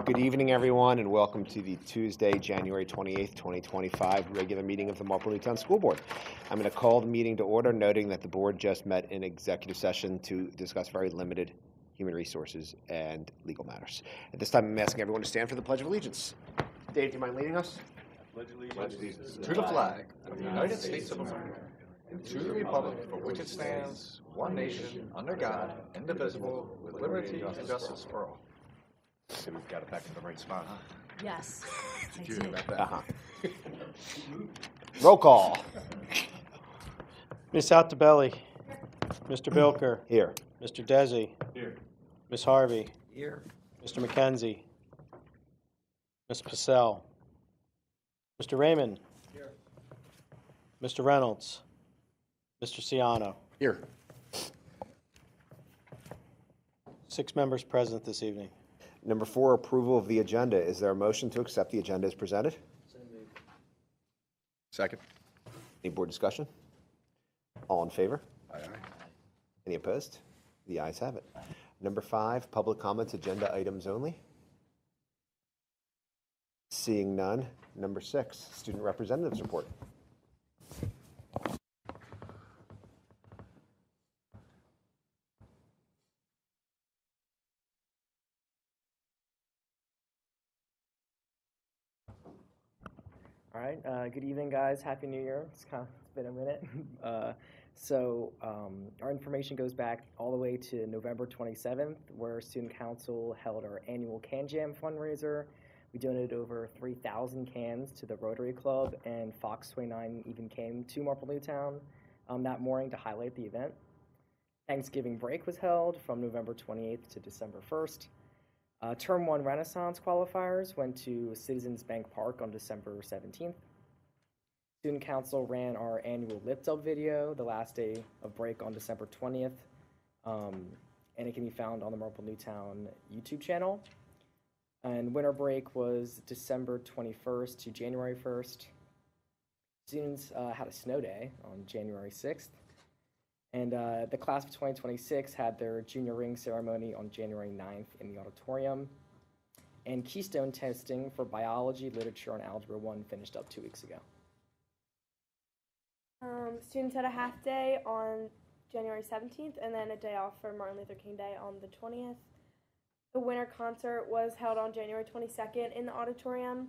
Good evening, everyone, and welcome to the Tuesday, January 28th, 2025 regular meeting of the Marple Newtown School Board. I'm going to call the meeting to order, noting that the board just met in executive session to discuss very limited human resources and legal matters. At this time, I'm asking everyone to stand for the Pledge of Allegiance. Dave, do you mind leading us? Pledge allegiance to the flag of the United States of America and to the republic for which it stands, one nation, under God, indivisible, with liberty and justice for all. So we've got it back in the right spot, huh? Yes. Roll call. Ms. Altobelli. Mr. Bilker. Here. Mr. Desi. Here. Ms. Harvey. Here. Mr. McKenzie. Ms. Pacell. Mr. Raymond. Here. Mr. Reynolds. Mr. Ciano. Here. 6 members present this evening. Number 4, approval of the agenda. Is there a motion to accept the agenda as presented? Second. Any board discussion? All in favor? Aye, aye. Any opposed? The ayes have it. Number 5, public comments, agenda items only. Seeing none. Number 6, student representatives report. All right, good evening, guys. Happy New Year. It's been a minute. Our information goes back all the way to November 27th, where Student Council held our annual Can Jam fundraiser. We donated over 3,000 cans to the Rotary Club, and Fox 29 even came to Marple Newtown that morning to highlight the event. Thanksgiving break was held from November 28th to December 1st. Term 1 Renaissance qualifiers went to Citizens Bank Park on December 17th. Student Council ran our annual Lift Up video the last day of break on December 20th, and it can be found on the Marple Newtown YouTube channel. And winter break was December 21st to January 1st. Students had a snow day on January 6th. And the class of 2026 had their junior ring ceremony on January 9th in the auditorium. And Keystone testing for biology, literature, and Algebra 1 finished up 2 weeks ago. Students had a half day on January 17th and then a day off for Martin Luther King Day on the 20th. The winter concert was held on January 22nd in the auditorium.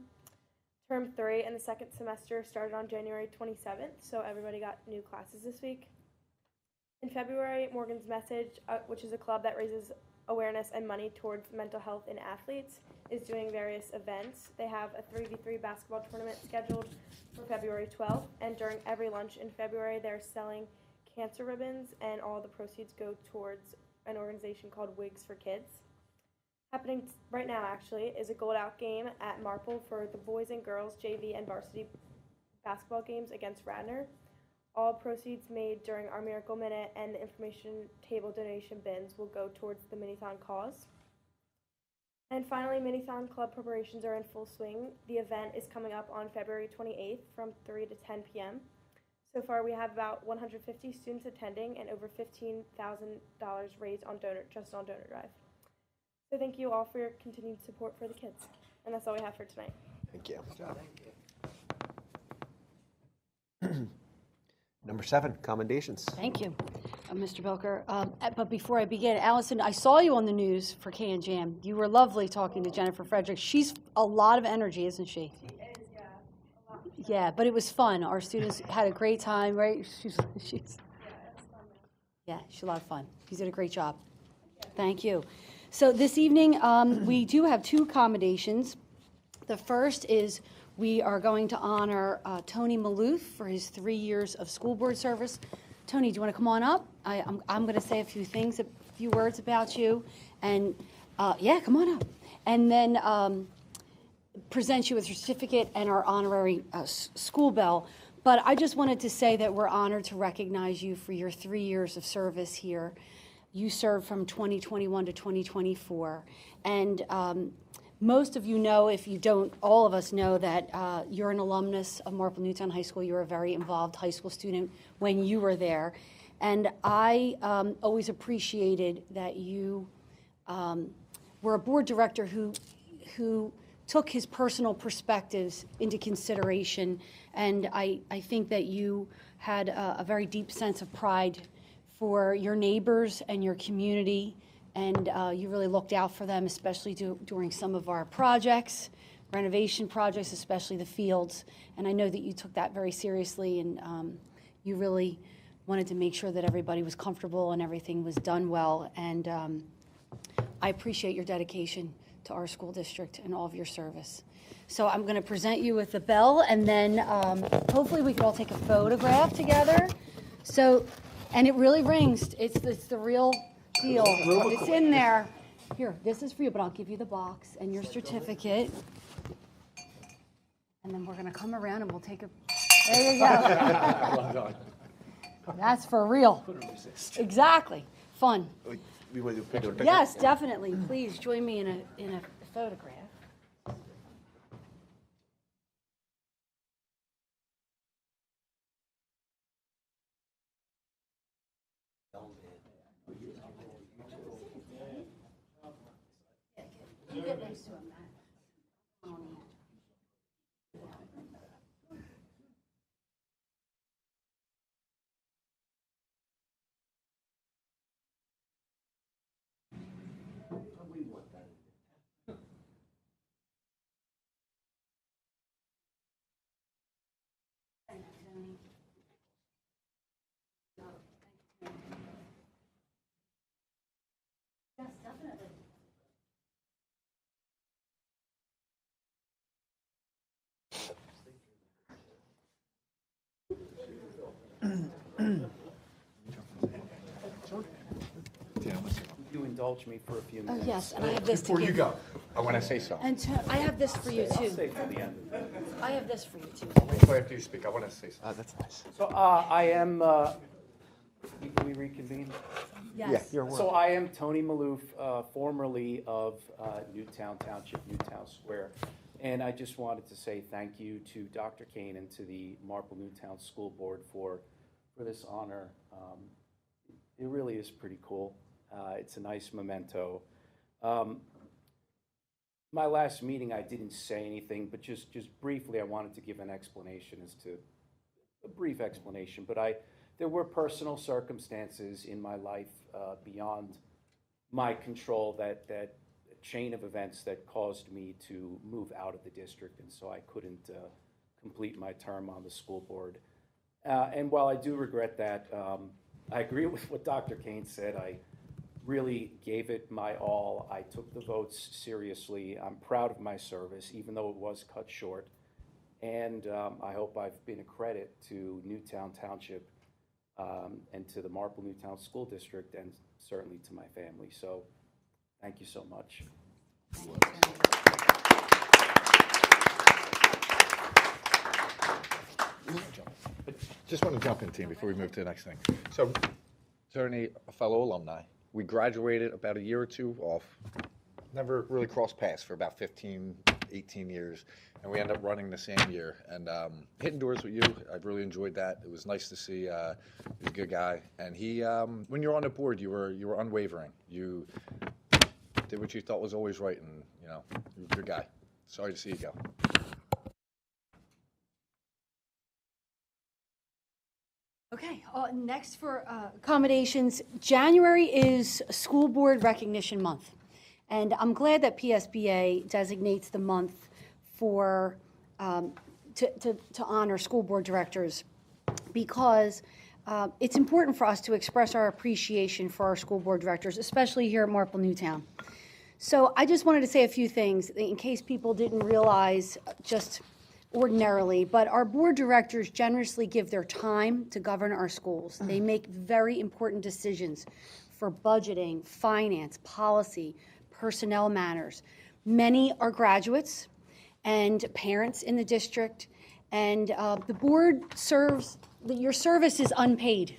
Term 3 and the second semester started on January 27th, so everybody got new classes this week. In February, Morgan's Message, which is a club that raises awareness and money towards mental health in athletes, is doing various events. They have a 3v3 basketball tournament scheduled for February 12th, and during every lunch in February, they're selling cancer ribbons, and all the proceeds go towards an organization called Wigs for Kids. Happening right now, actually, is a gold out game at Marple for the boys and girls JV and varsity basketball games against Radnor. All proceeds made during our Miracle Minute and the information table donation bins will go towards the Minithon cause. And finally, Minithon Club preparations are in full swing. The event is coming up on February 28th from 3 to 10 p.m. So far, we have about 150 students attending and over $15,000 raised on donor drive. So thank you all for your continued support for the kids. And that's all we have for tonight. Thank you. Number 7, commendations. Thank you, Mr. Bilker. But before I begin, Allison, I saw you on the news for Can Jam. You were lovely talking to Jennifer Frederick. She's a lot of energy, isn't she? She is, yeah. A lot. Yeah, but it was fun. Our students had a great time, right? She's Yeah, it was fun. Yeah, she's a lot of fun. You did a great job. Thank you. So this evening, we do have 2 accommodations. The first is we are going to honor Tony Maloof for his 3 years of school board service. Tony, do you want to come on up? I'm going to say a few words about you, and yeah, come on up. And then present you with a certificate and our honorary school bell. But I just wanted to say that we're honored to recognize you for your 3 years of service here. You served from 2021 to 2024. And most of you know, if you don't, all of us know that you're an alumnus of Marple Newtown High School. You were a very involved high school student when you were there. And I always appreciated that you were a board director who took his personal perspectives into consideration. And I think that you had a very deep sense of pride for your neighbors and your community. And you really looked out for them, especially during some of our projects, renovation projects, especially the fields. And I know that you took that very seriously, and you really wanted to make sure that everybody was comfortable and everything was done well. And I appreciate your dedication to our school district and all of your service. So I'm going to present you with the bell, and then hopefully we can all take a photograph together. So, and it really rings. It's the real deal. It's in there. Here, this is for you, but I'll give you the box and your certificate. And then we're going to come around and we'll take a, there you go. Well done. That's for real. Exactly. Fun. We want to do a picture. Yes, definitely. Please join me in a photograph. You get next to him, Matt. Yes, definitely. You indulge me for a few Oh, minutes. yes, and I have this to Before you give. go, I want to say something. And I have this for you, too. Stay for the end. I have this for you, too. Right after you speak, I want to say something. That's nice. So I am, can we reconvene? Yes. So I am Tony Maloof, formerly of Newtown Township, Newtown Square. And I just wanted to say thank you to Dr. Kane and to the Marple Newtown School Board for this honor. It really is pretty cool. It's a nice memento. My last meeting, I didn't say anything, but just briefly, I wanted to give an explanation a brief explanation. But there were personal circumstances in my life beyond my control, that chain of events that caused me to move out of the district, and so I couldn't complete my term on the school board. And while I do regret that, I agree with what Dr. Kane said. I really gave it my all. I took the votes seriously. I'm proud of my service, even though it was cut short. And I hope I've been a credit to Newtown Township and to the Marple Newtown School District, and certainly to my family. So thank you so much. Just want to jump in, team, before we move to the next thing. So, certainly a fellow alumni. We graduated about a year or two off. Never really crossed paths for about 15, 18 years. And we ended up running the same year. And hitting doors with you, I've really enjoyed that. It was nice to see. He's a good guy. And he, when you were on the board, you were unwavering. You did what you thought was always right, and you were a good guy. Sorry to see you go. Okay, next for accommodations, January is School Board Recognition Month. And I'm glad that PSBA designates the month for, to honor school board directors, because it's important for us to express our appreciation for our school board directors, especially here at Marple Newtown. So I just wanted to say a few things in case people didn't realize just ordinarily, but our board directors generously give their time to govern our schools. They make very important decisions for budgeting, finance, policy, personnel matters. Many are graduates and parents in the district, and the board serves, your service is unpaid,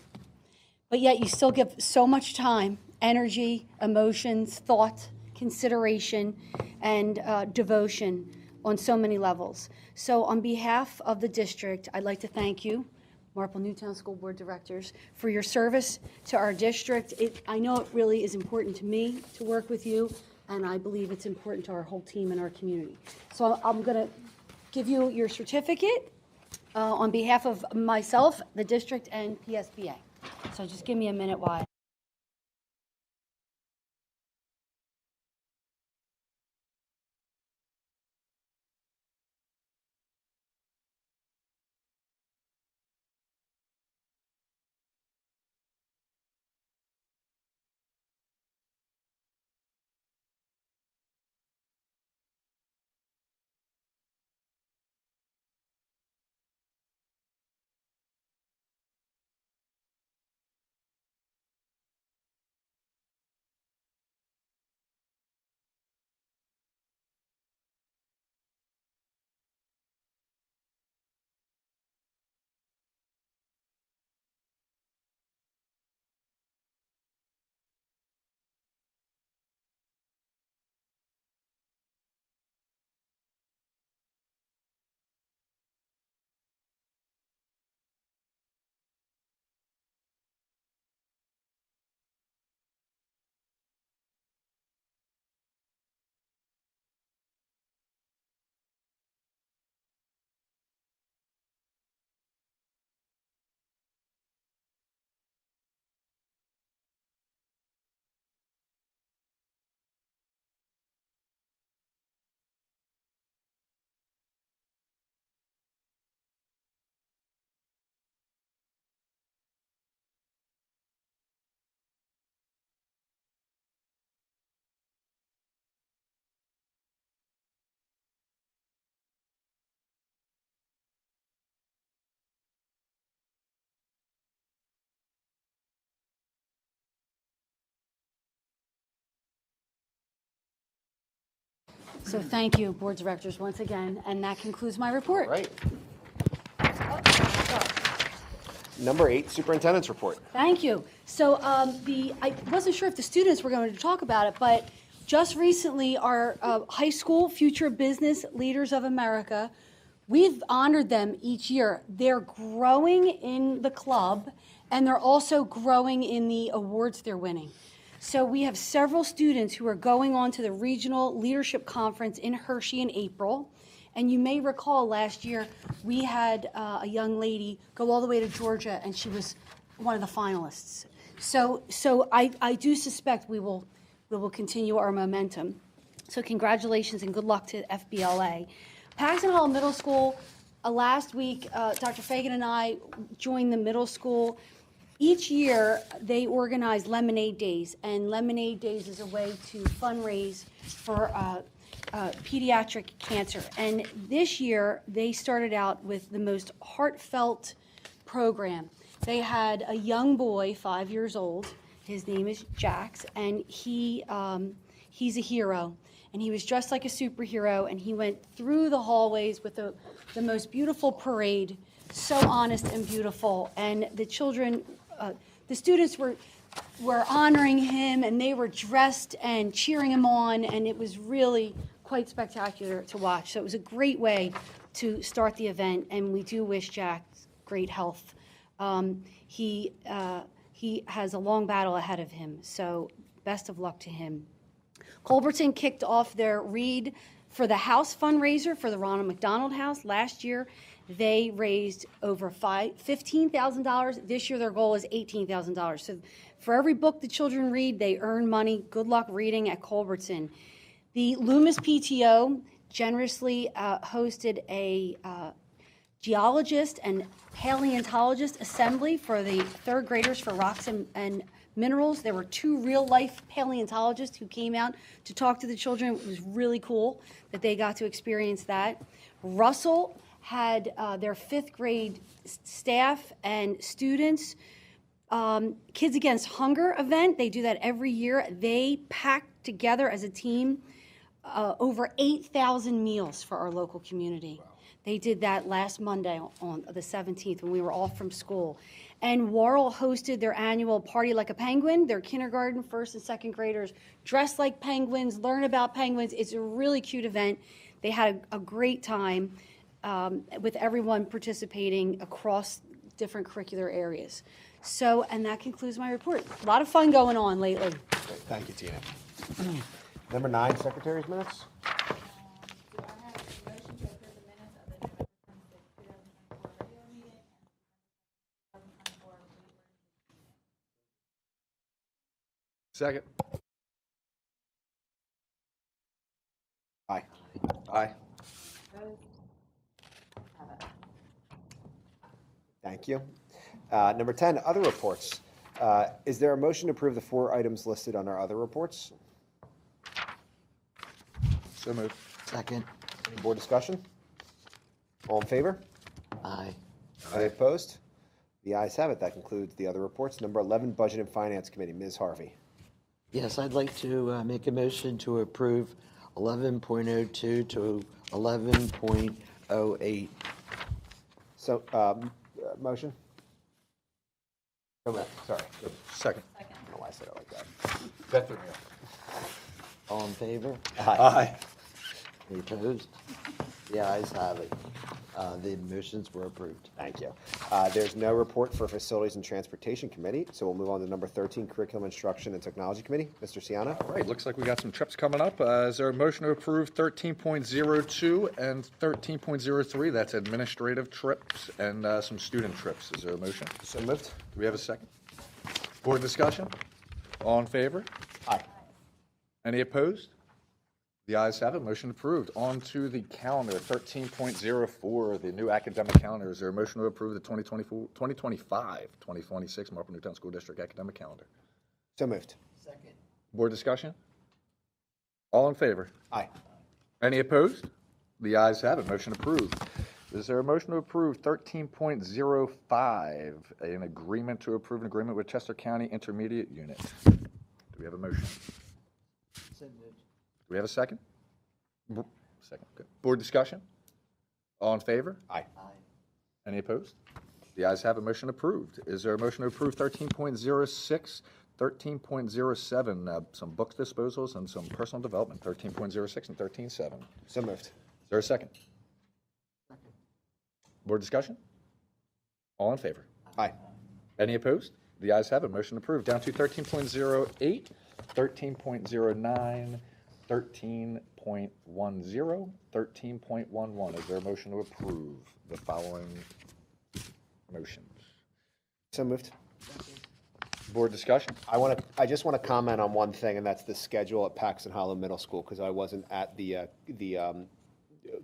but yet you still give so much time, energy, emotions, thought, consideration, and devotion on so many levels. So on behalf of the district, I'd like to thank you Marple Newtown School Board Directors, for your service to our district. I know it really is important to me to work with you, and I believe it's important to our whole team and our community. So I'm going to give you your certificate on behalf of myself, the district, and PSBA. So just give me a minute while. So thank you, Board Directors, once again, and that concludes my report. Right. Number 8, Superintendent's Report. Thank you. So I wasn't sure if the students were going to talk about it, but just recently our high school Future Business Leaders of America, we've honored them each year. They're growing in the club, and they're also growing in the awards they're winning. So we have several students who are going on to the Regional Leadership Conference in Hershey in April. And you may recall last year we had a young lady go all the way to Georgia, and she was one of the finalists. So I do suspect we will continue our momentum. So congratulations and good luck to FBLA. Paxton Hall Middle School, last week, Dr. Fagan and I joined the middle school. Each year, they organize Lemonade Days, and Lemonade Days is a way to fundraise for pediatric cancer. And this year, they started out with the most heartfelt program. They had a young boy, 5 years old. His name is Jax, and he's a hero. And he was dressed like a superhero, and he went through the hallways with the most beautiful parade, so honest and beautiful. And the children, the students were honoring him, and they were dressed and cheering him on, and it was really quite spectacular to watch. So it was a great way to start the event, and we do wish Jack great health. He has a long battle ahead of him, so best of luck to him. Culberton kicked off their Read for the House fundraiser for the Ronald McDonald House. Last year, they raised over $15,000. This year, their goal is $18,000. So for every book the children read, they earn money. Good luck reading at Culberton. The Loomis PTO generously hosted a geologist and paleontologist assembly for the third graders for rocks and minerals. There were 2 real-life paleontologists who came out to talk to the children. It was really cool that they got to experience that. Russell had their 5th grade staff and students Kids Against Hunger event. They do that every year. They packed together as a team over 8,000 meals for our local community. Wow. They did that last Monday on the 17th when we were off from school. And Worrell hosted their annual Party Like a Penguin. Their kindergarten, 1st and 2nd graders dress like penguins, learn about penguins. It's a really cute event. They had a great time with everyone participating across different curricular areas. So, and that concludes my report. A lot of fun going on lately. Great. Thank you, Tina. Number 9, Secretary's minutes. Do I have a motion to approve the minutes of the November 26th, 2024 regular meeting and December 2024 Second. Aye. Aye. opposed? Have it. Thank you. Number 10, other reports. Is there a motion to approve the 4 items listed on our other reports? So moved. Second. Any board discussion? All in favor? Aye. Any opposed? The ayes have it. That concludes the other reports. Number 11, Budget and Finance Committee. Ms. Harvey. Yes, I'd like to make a motion to approve 11.02 to 11.08. So, motion? Sorry. Second. I don't know why I said it like that. That threw me off. All in favor? Aye. Any opposed? The ayes have it. The motions were approved. Thank you. There's no report for Facilities and Transportation Committee, so we'll move on to number 13, Curriculum Instruction and Technology Committee. Mr. Siano? All right, looks like we got some trips coming up. Is there a motion to approve 13.02 and 13.03? That's administrative trips and some student trips. Is there a motion? So moved. Do we have a second? Board discussion? All in favor? Aye. Any opposed? The ayes have it. Motion approved. On to the calendar, 13.04, the new academic calendar. Is there a motion to approve the 2025-2026 Marple Newtown School District academic calendar? So moved. Second. Board discussion? All in favor? Aye. Any opposed? The ayes have it. Motion approved. Is there a motion to approve 13.05, an agreement to approve an agreement with Chester County Intermediate Unit? Do we have a motion? So moved. Do we have a second? Second, good. Board discussion? All in favor? Aye. Aye. Any opposed? The ayes have a motion approved. Is there a motion to approve 13.06, 13.07, some books disposals and some personal development, 13.06 and 13.7? So moved. Is there a second? Second. Board discussion? All in favor? Aye. Any opposed? The ayes have it. Motion approved. Down to 13.08, 13.09, 13.10, 13.11. Is there a motion to approve the following motions? So moved. Board discussion? I just want to comment on one thing, and that's the schedule at Paxton Hollow Middle School, because I wasn't at the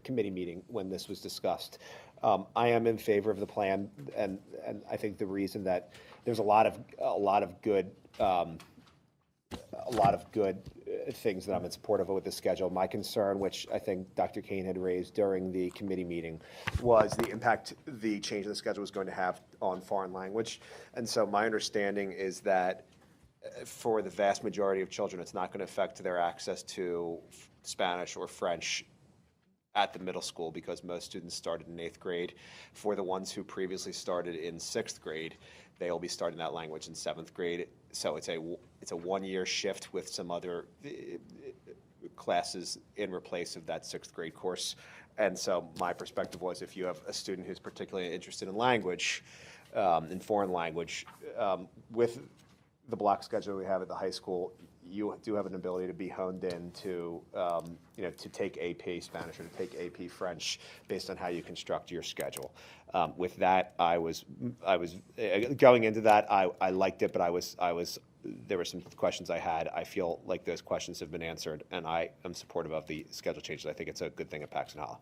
committee meeting when this was discussed. I am in favor of the plan, and I think the reason that there's a lot of good things that I'm in support of with the schedule. My concern, which I think Dr. Kane had raised during the committee meeting, was the impact the change in the schedule was going to have on foreign language. And so my understanding is that for the vast majority of children, it's not going to affect their access to Spanish or French at the middle school, because most students started in 8th grade. For the ones who previously started in 6th grade, they will be starting that language in 7th grade. So it's a 1-year shift with some other classes in replace of that 6th grade course. And so my perspective was, if you have a student who's particularly interested in language, in foreign language, with the block schedule we have at the high school, you do have an ability to be honed in to, to take AP Spanish or to take AP French based on how you construct your schedule. With that, I was going into that. I liked it, but there were some questions I had. I feel like those questions have been answered, and I am supportive of the schedule changes. I think it's a good thing at Paxton Hollow.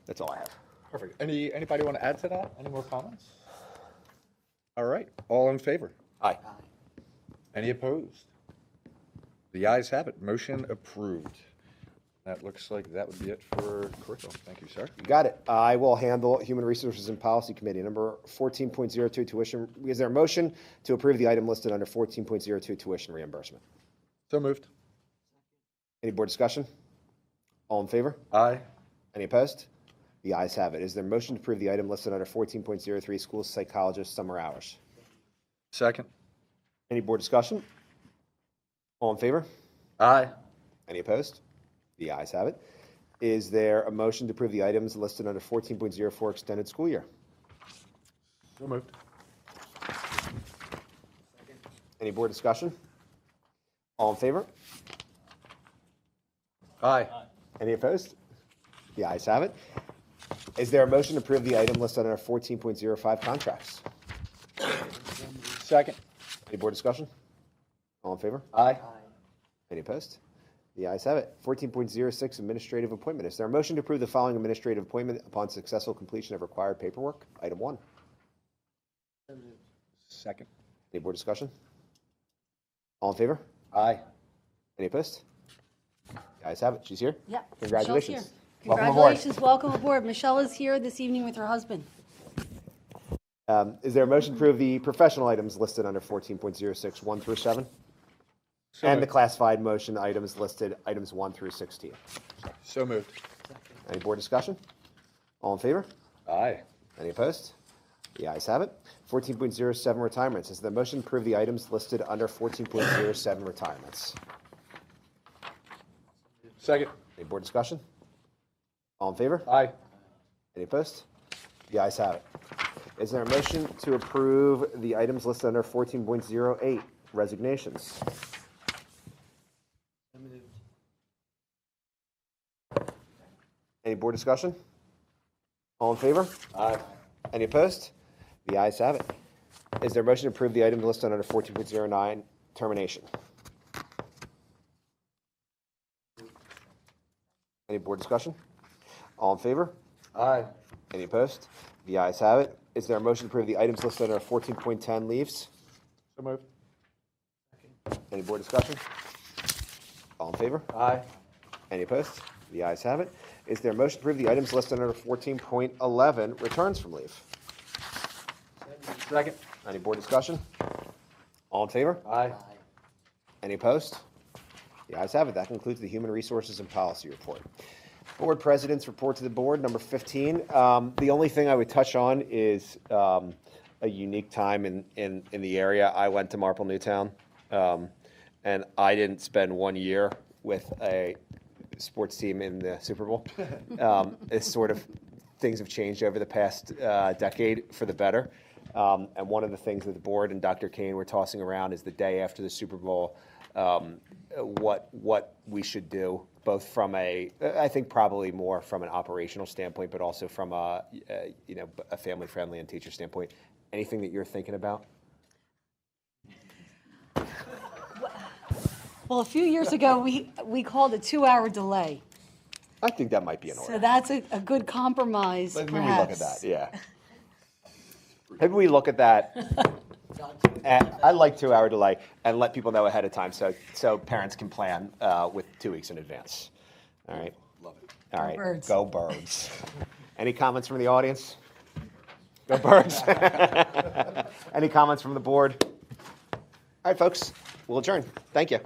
That's all I have. Perfect. Anybody want to add to that? Any more comments? All right. All in favor? Aye. Any opposed? The ayes have it. Motion approved. That looks like that would be it for curriculum. Thank you, sir. You got it. I will handle Human Resources and Policy Committee. Number 14.02, tuition. Is there a motion to approve the item listed under 14.02, tuition reimbursement? So moved. Any board discussion? All in favor? Aye. Any opposed? The ayes have it. Is there a motion to approve the item listed under 14.03, school psychologist summer hours? Second. Any board discussion? All in favor? Aye. Any opposed? The ayes have it. Is there a motion to approve the items listed under 14.04, extended school year? So moved. Any board discussion? All in favor? Aye. Any opposed? The ayes have it. Is there a motion to approve the item listed under 14.05 contracts? Second. Any board discussion? All in favor? Aye. Any opposed? The ayes have it. 14.06 administrative appointment. Is there a motion to approve the following administrative appointment upon successful completion of required paperwork? Item 1. Second. Any board discussion? All in favor? Aye. Any opposed? The ayes have it. She's here? Yeah. Congratulations. Michelle's here. Welcome aboard. Congratulations, welcome aboard. Michelle is here this evening with her husband. Is there a motion to approve the professional items listed under 14.06, 1 through 7? And the classified motion items listed, items 1 through 16. So moved. Any board discussion? All in favor? Aye. Any opposed? The ayes have it. 14.07 retirements. Is there a motion to approve the items listed under 14.07 retirements? Second. Any board discussion? All in favor? Aye. Any opposed? The ayes have it. Is there a motion to approve the items listed under 14.08 resignations? Any board discussion? All in favor? Aye. Any opposed? The ayes have it. Is there a motion to approve the items listed under 14.09 termination? Any board discussion? All in favor? Aye. Any opposed? The ayes have it. Is there a motion to approve the items listed under 14.10 leaves? So moved. Any board discussion? All in favor? Aye. Any opposed? The ayes have it. Is there a motion to approve the items listed under 14.11 returns from leave? Second. Any board discussion? All in favor? Aye. Any opposed? The ayes have it. That concludes the Human Resources and Policy Report. Board President's Report to the Board, number 15. The only thing I would touch on is a unique time in the area. I went to Marple Newtown, and I didn't spend 1 year with a sports team in the Super Bowl. It's sort of, things have changed over the past decade for the better. And one of the things that the board and Dr. Kane were tossing around is the day after the Super Bowl, what we should do, both from I think probably more from an operational standpoint, but also from a family-friendly and teacher standpoint. Anything that you're thinking about? Well, a few years ago, we called a 2-hour delay. I think that might be in order. So that's a good compromise, Maybe perhaps. we look at that, yeah. Maybe we look at that. I like 2-hour delay and let people know ahead of time so parents can plan with 2 weeks in advance. All right. Love it. All right. Birds. Go Birds. Any comments from the audience? Go Birds. Any comments from the board? All right, folks. We'll adjourn. Thank you.